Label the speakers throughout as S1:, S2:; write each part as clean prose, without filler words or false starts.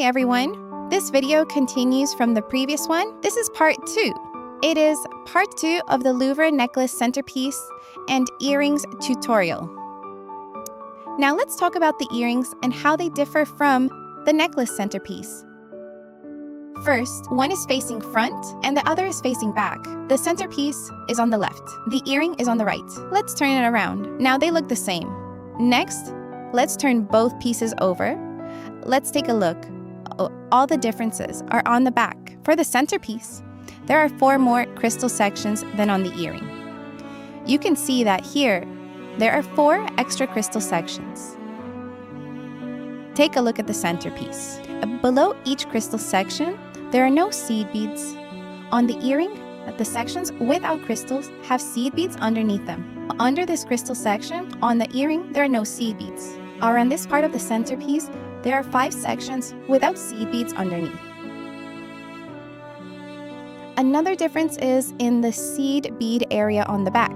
S1: Hi everyone! This video continues from the previous one. This is part 2. It is part 2 of the Louvre necklace centerpiece and earrings tutorial. Now let's talk about the earrings and how they differ from the necklace centerpiece. First, one is facing front and the other is facing back. The centerpiece is on the left. The earring is on the right. Let's turn it around. Now they look the same. Next, let's turn both pieces over. Let's take a look. All the differences are on the back. For the centerpiece, there are 4 more crystal sections than on the earring. You can see that here, there are 4 extra crystal sections. Take a look at the centerpiece. Below each crystal section, there are no seed beads. On the earring, the sections without crystals have seed beads underneath them. Under this crystal section, on the earring, there are no seed beads. Around this part of the centerpiece, there are 5 sections without seed beads underneath. Another difference is in the seed bead area on the back.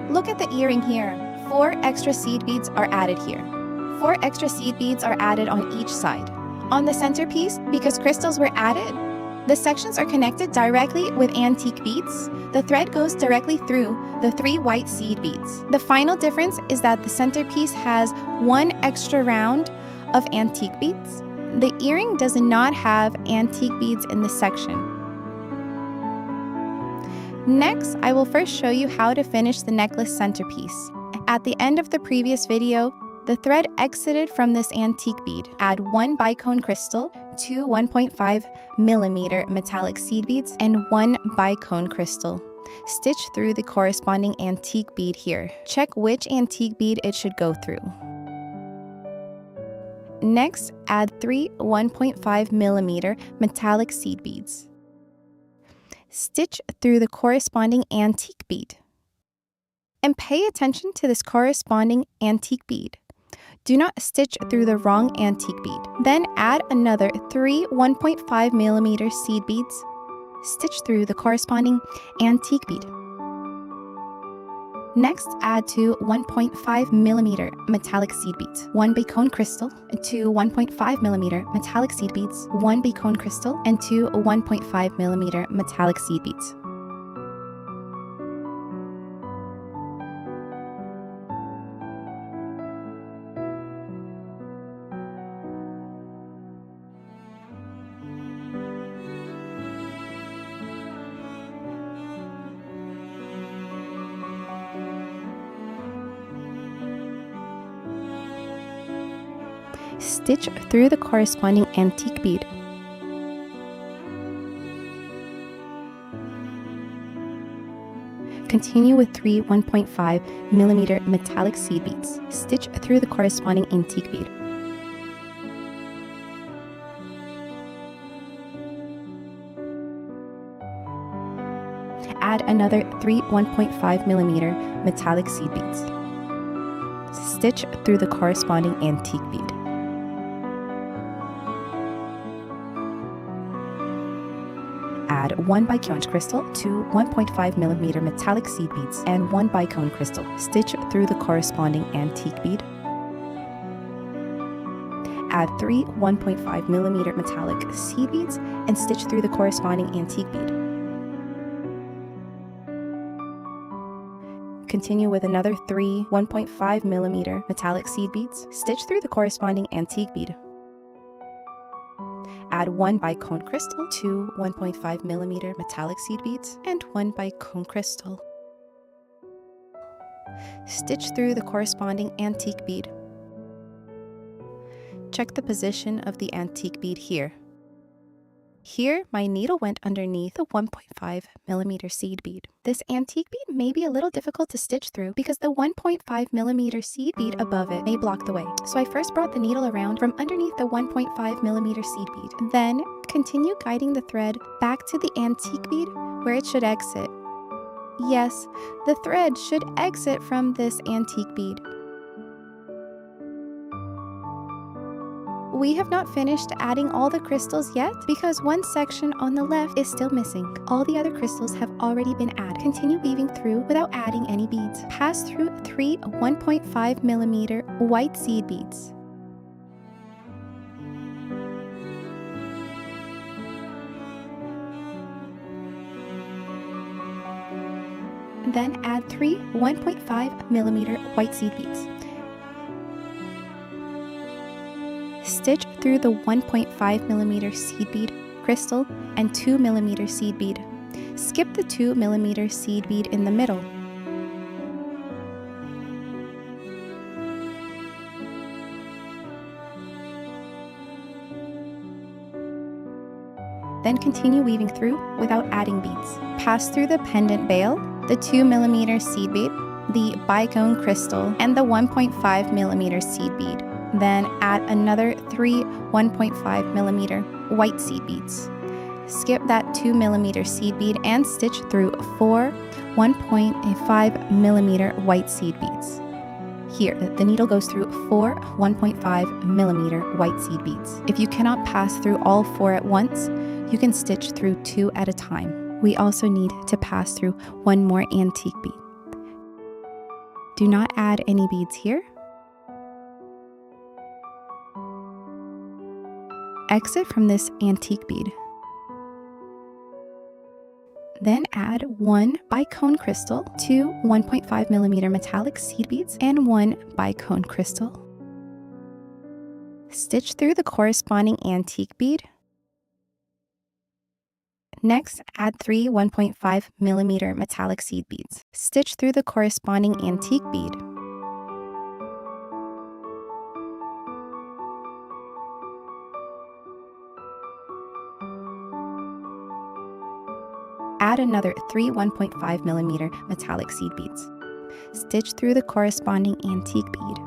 S1: Look at the earring here. 4 extra seed beads are added here. 4 extra seed beads are added on each side. On the centerpiece, because crystals were added, the sections are connected directly with antique beads. The thread goes directly through the 3 white seed beads. The final difference is that the centerpiece has 1 extra round of antique beads. The earring does not have antique beads in this section. Next, I will first show you how to finish the necklace centerpiece. At the end of the previous video, the thread exited from this antique bead. Add 1 bicone crystal, 2 1.5mm metallic seed beads, and 1 bicone crystal. Stitch through the corresponding antique bead here. Check which antique bead it should go through. Next, add 3 1.5mm metallic seed beads. Stitch through the corresponding antique bead. And pay attention to this corresponding antique bead. Do not stitch through the wrong antique bead. Then add another 3 1.5mm seed beads. Stitch through the corresponding antique bead. Next, add 2 1.5mm metallic seed beads, 1 bicone crystal, 2 1.5mm metallic seed beads, 1 bicone crystal, and 2 1.5mm metallic seed beads. Stitch through the corresponding antique bead. Continue with 3 1.5mm metallic seed beads. Stitch through the corresponding antique bead. Add another 3 1.5mm metallic seed beads. Stitch through the corresponding antique bead. Add 1 bicone crystal, 2 1.5mm metallic seed beads, and 1 bicone crystal. Stitch through the corresponding antique bead. Add 3 1.5mm metallic seed beads and stitch through the corresponding antique bead. Continue with another 3 1.5mm metallic seed beads. Stitch through the corresponding antique bead. Add 1 bicone crystal, 2 1.5mm metallic seed beads, and 1 bicone crystal. Stitch through the corresponding antique bead. Check the position of the antique bead here. Here, my needle went underneath a 1.5mm seed bead. This antique bead may be a little difficult to stitch through because the 1.5mm seed bead above it may block the way. So I first brought the needle around from underneath the 1.5mm seed bead. Then, continue guiding the thread back to the antique bead where it should exit. Yes, the thread should exit from this antique bead. We have not finished adding all the crystals yet because one section on the left is still missing. All the other crystals have already been added. Continue weaving through without adding any beads. Pass through 3 1.5mm white seed beads. Then add 3 1.5mm white seed beads. Stitch through the 1.5mm seed bead crystal and 2mm seed bead. Skip the 2mm seed bead in the middle. Then continue weaving through without adding beads. Pass through the pendant veil, the 2mm seed bead, the bicone crystal, and the 1.5mm seed bead. Then add another 3 1.5mm white seed beads. Skip that 2mm seed bead and stitch through 4 1.5mm white seed beads. Here, the needle goes through 4 1.5mm white seed beads. If you cannot pass through all 4 at once, you can stitch through 2 at a time. We also need to pass through 1 more antique bead. Do not add any beads here. Exit from this antique bead. Then add 1 bicone crystal, 2 1.5mm metallic seed beads, and 1 bicone crystal. Stitch through the corresponding antique bead. Next, add 3 1.5mm metallic seed beads. Stitch through the corresponding antique bead. Add another 3 1.5mm metallic seed beads. Stitch through the corresponding antique bead.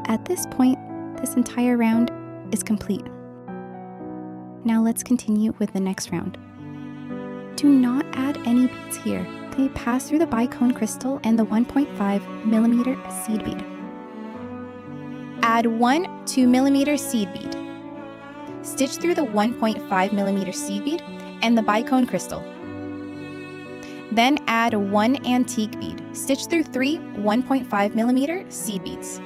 S1: At this point, this entire round is complete. Now let's continue with the next round. Do not add any beads here. They pass through the bicone crystal and the 1.5mm seed bead. Add 1 2mm seed bead. Stitch through the 1.5mm seed bead and the bicone crystal. Then add 1 antique bead. Stitch through 3 1.5mm seed beads.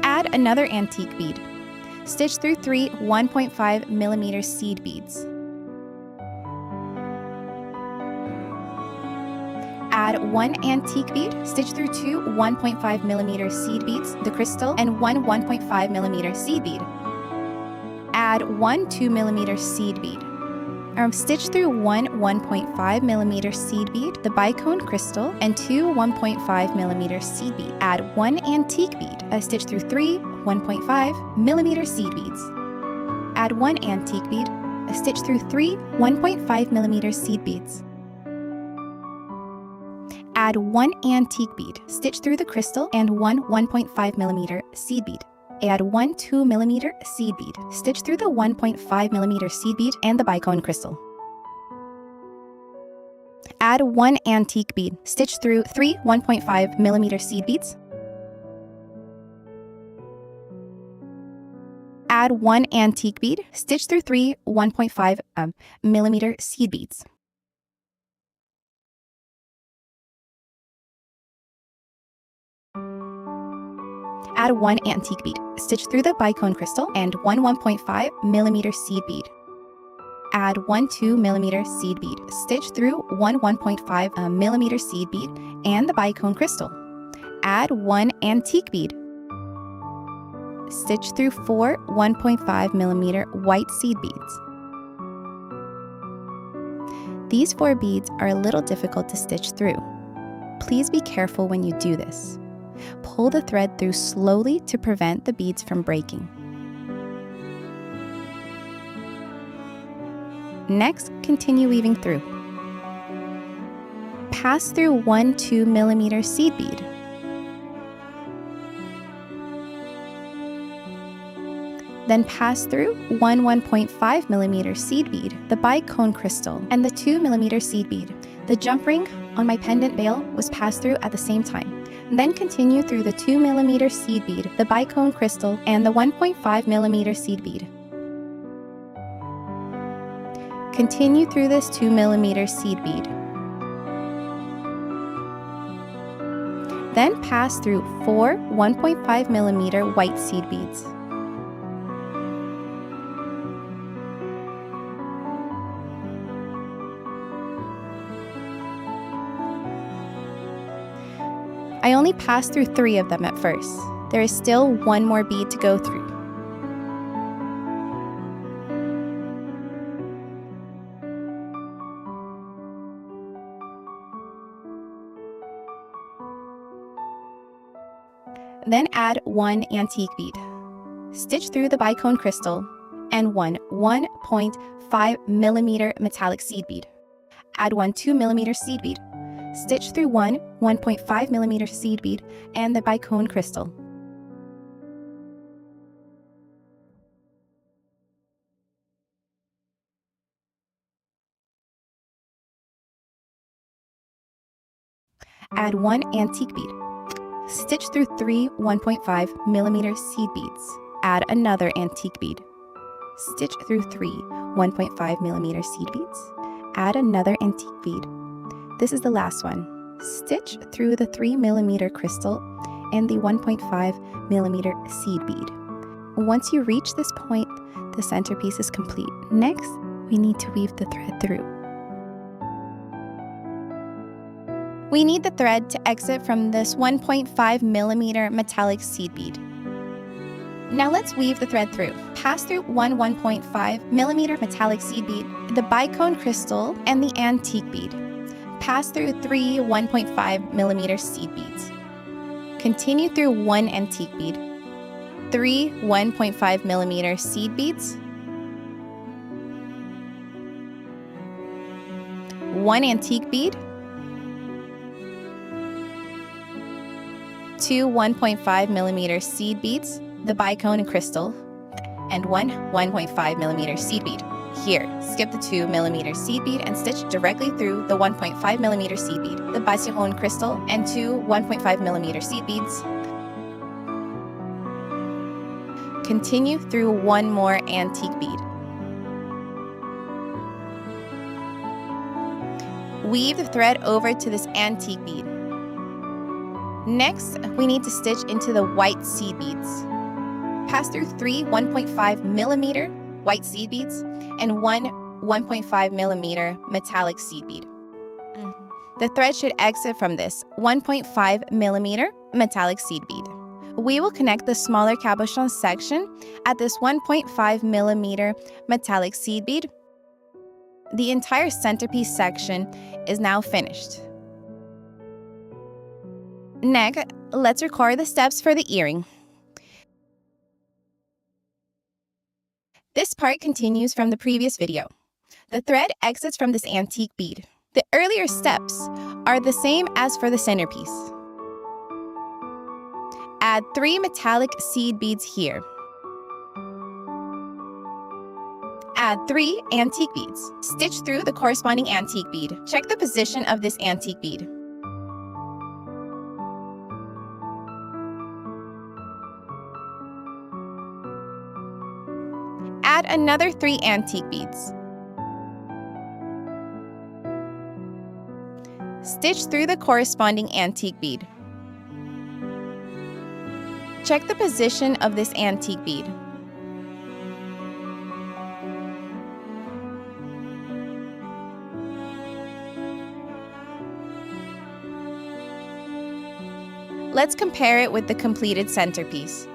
S1: Add another antique bead. Stitch through 3 1.5mm seed beads. Add 1 antique bead, stitch through 2 1.5mm seed beads, the crystal, and 1 1.5mm seed bead. Add 1 2mm seed bead. Stitch through 1 1.5mm seed bead, the bicone crystal, and 2 1.5mm seed bead. Add 1 antique bead. Stitch through 3 1.5mm seed beads. Add 1 antique bead. Stitch through 3 1.5mm seed beads. Add 1 antique bead. Stitch through the crystal and 1 1.5mm seed bead. Add 1 2mm seed bead. Stitch through the 1.5mm seed bead and the bicone crystal. Add 1 antique bead. Stitch through 3 1.5mm seed beads. Add 1 antique bead. Stitch through 3 1.5mm seed beads. Add 1 antique bead. Stitch through the bicone crystal and 1 1.5mm seed bead. Add 1 2mm seed bead. Stitch through 1 1.5mm seed bead and the bicone crystal. Add 1 antique bead. Stitch through 4 1.5mm white seed beads. These 4 beads are a little difficult to stitch through. Please be careful when you do this. Pull the thread through slowly to prevent the beads from breaking. Next, continue weaving through. Pass through 1 2mm seed bead. Then pass through 1 1.5mm seed bead, the bicone crystal, and the 2mm seed bead. The jump ring on my pendant veil was passed through at the same time. Then continue through the 2mm seed bead, the bicone crystal, and the 1.5mm seed bead. Continue through this 2mm seed bead. Then pass through 4 1.5mm white seed beads. I only passed through 3 of them at first. There is still 1 more bead to go through. Then add 1 antique bead. Stitch through the bicone crystal and 1 1.5mm metallic seed bead. Add 1 2mm seed bead. Stitch through 1 1.5mm seed bead and the bicone crystal. Add 1 antique bead. Stitch through 3 1.5mm seed beads. Add another antique bead. Stitch through 3 1.5mm seed beads. Add another antique bead. This is the last one. Stitch through the 3mm crystal and the 1.5mm seed bead. Once you reach this point, the centerpiece is complete. Next, we need to weave the thread through. We need the thread to exit from this 1.5mm metallic seed bead. Now let's weave the thread through. Pass through 1 1.5mm metallic seed bead, the bicone crystal, and the antique bead. Pass through 3 1.5mm seed beads. Continue through 1 antique bead, 3 1.5mm seed beads, 1 antique bead, 2 1.5mm seed beads, the bicone and crystal, and 1 1.5mm seed bead. Here, skip the 2mm seed bead and stitch directly through the 1.5mm seed bead, the bicone crystal, and 2 1.5mm seed beads. Continue through 1 more antique bead. Weave the thread over to this antique bead. Next, we need to stitch into the white seed beads. Pass through 3 1.5mm white seed beads and 1 1.5mm metallic seed bead. The thread should exit from this 1.5mm metallic seed bead. We will connect the smaller cabochon section at this 1.5mm metallic seed bead. The entire centerpiece section is now finished. Next, let's record the steps for the earring. This part continues from the previous video. The thread exits from this antique bead. The earlier steps are the same as for the centerpiece. Add 3 metallic seed beads here. Add 3 antique beads. Stitch through the corresponding antique bead. Check the position of this antique bead. Add another 3 antique beads. Stitch through the corresponding antique bead. Check the position of this antique bead. Let's compare it with the completed centerpiece.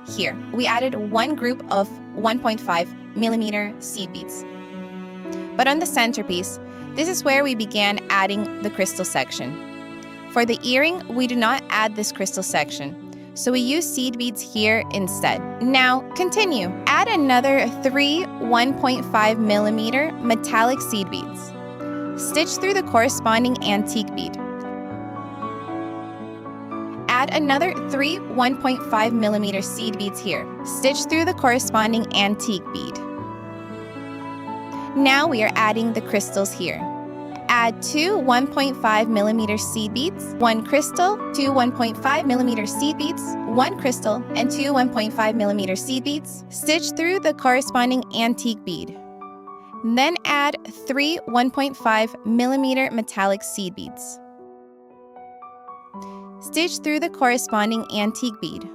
S1: Here, we added 1 group of 1.5mm seed beads. But on the centerpiece, this is where we began adding the crystal section. For the earring, we do not add this crystal section, so we use seed beads here instead. Now, continue. Add another 3 1.5mm metallic seed beads. Stitch through the corresponding antique bead. Add another 3 1.5mm seed beads here. Stitch through the corresponding antique bead. Now we are adding the crystals here. Add 2 1.5mm seed beads, 1 crystal, 2 1.5mm seed beads, 1 crystal, and 2 1.5mm seed beads. Stitch through the corresponding antique bead. Then add 3 1.5mm metallic seed beads. Stitch through the corresponding antique bead.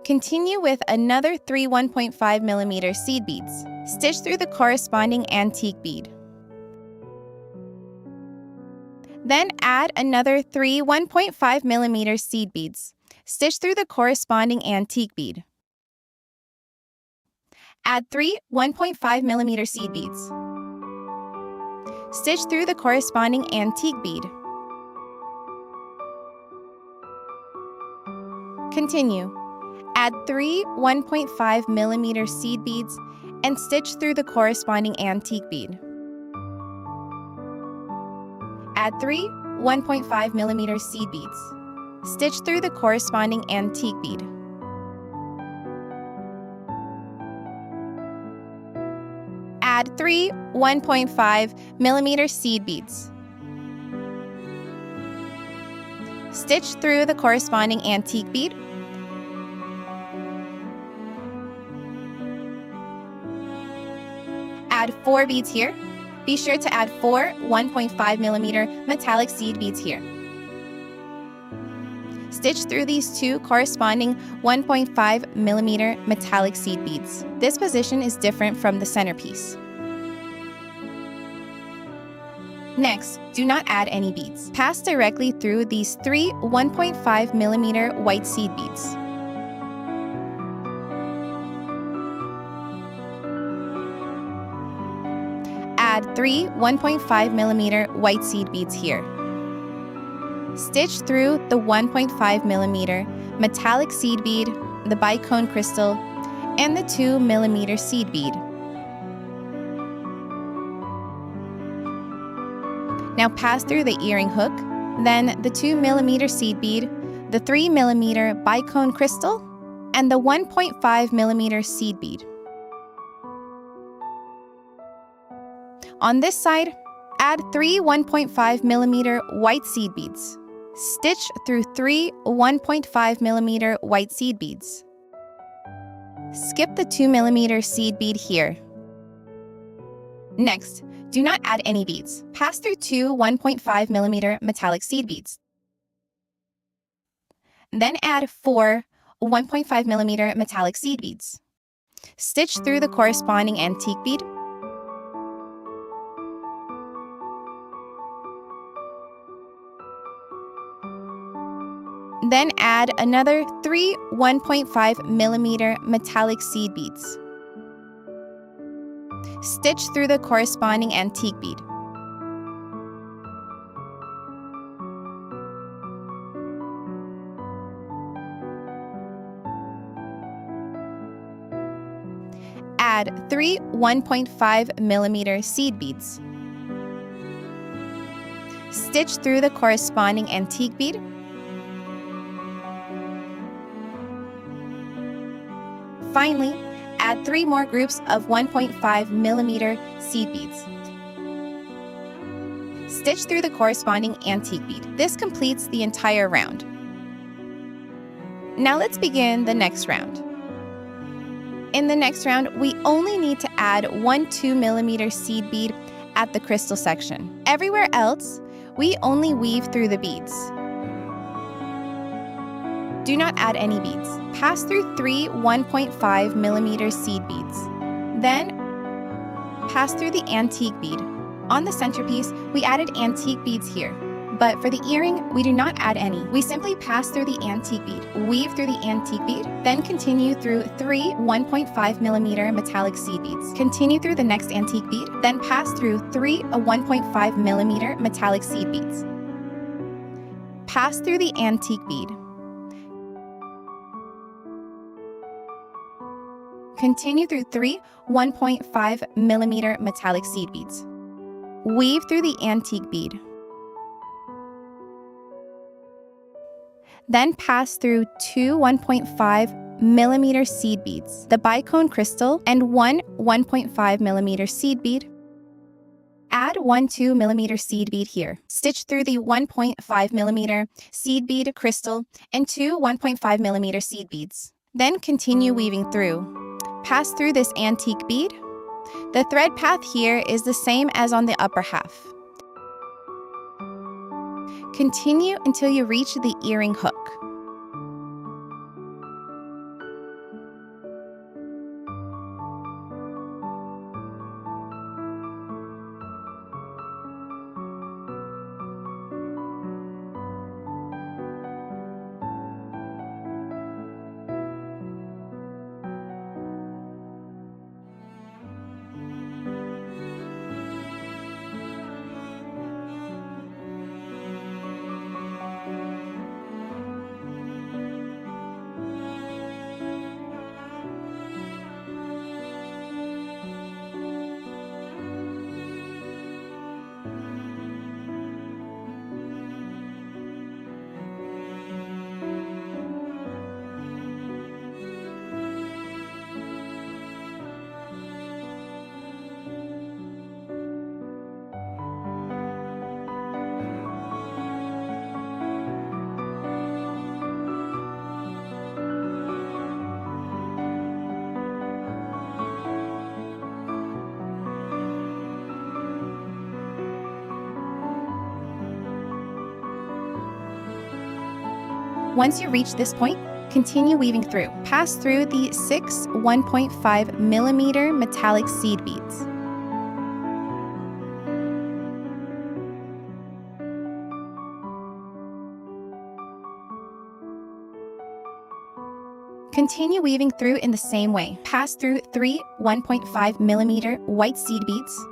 S1: Continue with another 3 1.5mm seed beads. Stitch through the corresponding antique bead. Then add another 3 1.5mm seed beads. Stitch through the corresponding antique bead. Add 3 1.5mm seed beads. Stitch through the corresponding antique bead. Continue. Add 3 1.5mm seed beads and stitch through the corresponding antique bead. Add 3 1.5mm seed beads. Stitch through the corresponding antique bead. Add 3 1.5mm seed beads. Stitch through the corresponding antique bead. Add 4 beads here. Be sure to add 4 1.5mm metallic seed beads here. Stitch through these 2 corresponding 1.5mm metallic seed beads. This position is different from the centerpiece. Next, do not add any beads. Pass directly through these 3 1.5mm white seed beads. Add 3 1.5mm white seed beads here. Stitch through the 1.5mm metallic seed bead, the bicone crystal, and the 2mm seed bead. Now pass through the earring hook, then the 2mm seed bead, the 3mm bicone crystal, and the 1.5mm seed bead. On this side, add 3 1.5mm white seed beads. Stitch through 3 1.5mm white seed beads. Skip the 2mm seed bead here. Next, do not add any beads. Pass through 2 1.5mm metallic seed beads. Then add 4 1.5mm metallic seed beads. Stitch through the corresponding antique bead. Then add another 3 1.5mm metallic seed beads. Stitch through the corresponding antique bead. Add 3 1.5mm seed beads. Stitch through the corresponding antique bead. Finally, add 3 more groups of 1.5mm seed beads. Stitch through the corresponding antique bead. This completes the entire round. Now let's begin the next round. In the next round, we only need to add 1 2mm seed bead at the crystal section. Everywhere else, we only weave through the beads. Do not add any beads. Pass through 3 1.5mm seed beads. Then, pass through the antique bead. On the centerpiece, we added antique beads here. But for the earring, we do not add any. We simply pass through the antique bead, weave through the antique bead, then continue through 3 1.5mm metallic seed beads. Continue through the next antique bead, then pass through 3 1.5mm metallic seed beads. Pass through the antique bead. Continue through 3 1.5mm metallic seed beads. Weave through the antique bead. Then pass through 2 1.5mm seed beads, the bicone crystal, and 1 1.5mm seed bead. Add 1 2mm seed bead here. Stitch through the 1.5mm seed bead crystal and 2 1.5mm seed beads. Then continue weaving through. Pass through this antique bead. The thread path here is the same as on the upper half. Continue until you reach the earring hook. Once you reach this point, continue weaving through. Pass through the 6 1.5 millimeter metallic seed beads. Continue weaving through in the same way. Pass through 3 1.5 millimeter white seed beads.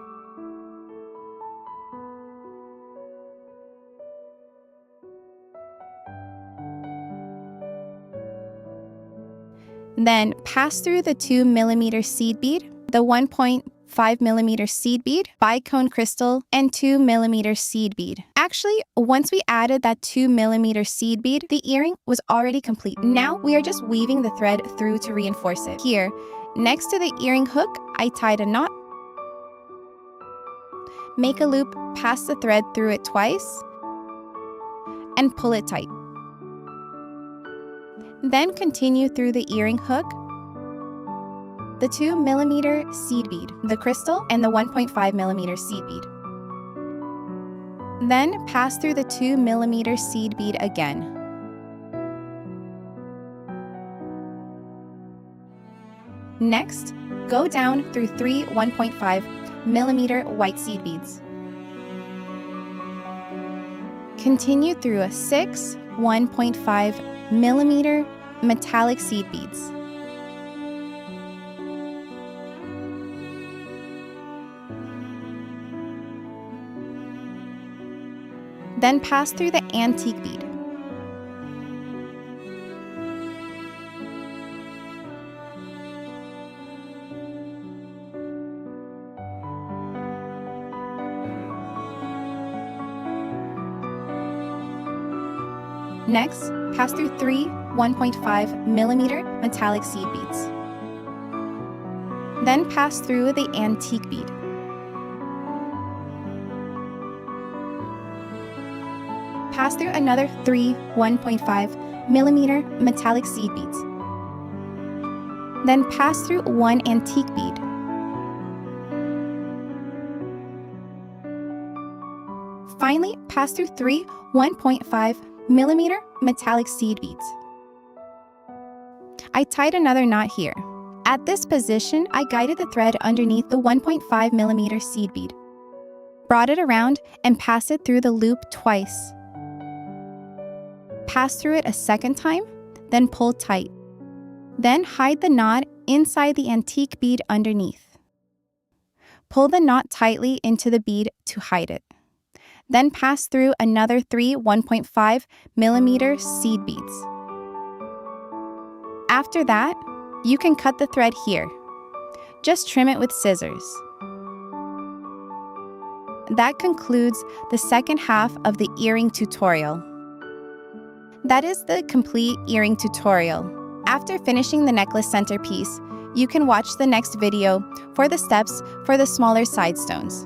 S1: Then pass through the 2 millimeter seed bead, the 1.5 millimeter seed bead, bicone crystal, and 2 millimeter seed bead. Actually, once we added that 2 millimeter seed bead, the earring was already complete. Now we are just weaving the thread through to reinforce it. Here, next to the earring hook, I tied a knot. Make a loop, pass the thread through it twice, and pull it tight. Then continue through the earring hook, the 2 millimeter seed bead, the crystal, and the 1.5 millimeter seed bead. Then pass through the 2 millimeter seed bead again. Next, go down through 3 1.5 millimeter white seed beads. Continue through a 6 1.5 millimeter metallic seed beads. Then pass through the antique bead. Next, pass through 3 1.5 millimeter metallic seed beads. Then pass through the antique bead. Pass through another 3 1.5 millimeter metallic seed beads. Then pass through 1 antique bead. Finally, pass through 3 1.5 millimeter metallic seed beads. I tied another knot here. At this position, I guided the thread underneath the 1.5 millimeter seed bead, brought it around, and passed it through the loop twice. Pass through it a second time, then pull tight. Then hide the knot inside the antique bead underneath. Pull the knot tightly into the bead to hide it. Then pass through another 3 1.5 millimeter seed beads. After that, you can cut the thread here. Just trim it with scissors. That concludes the second half of the earring tutorial. That is the complete earring tutorial. After finishing the necklace centerpiece, you can watch the next video for the steps for the smaller side stones.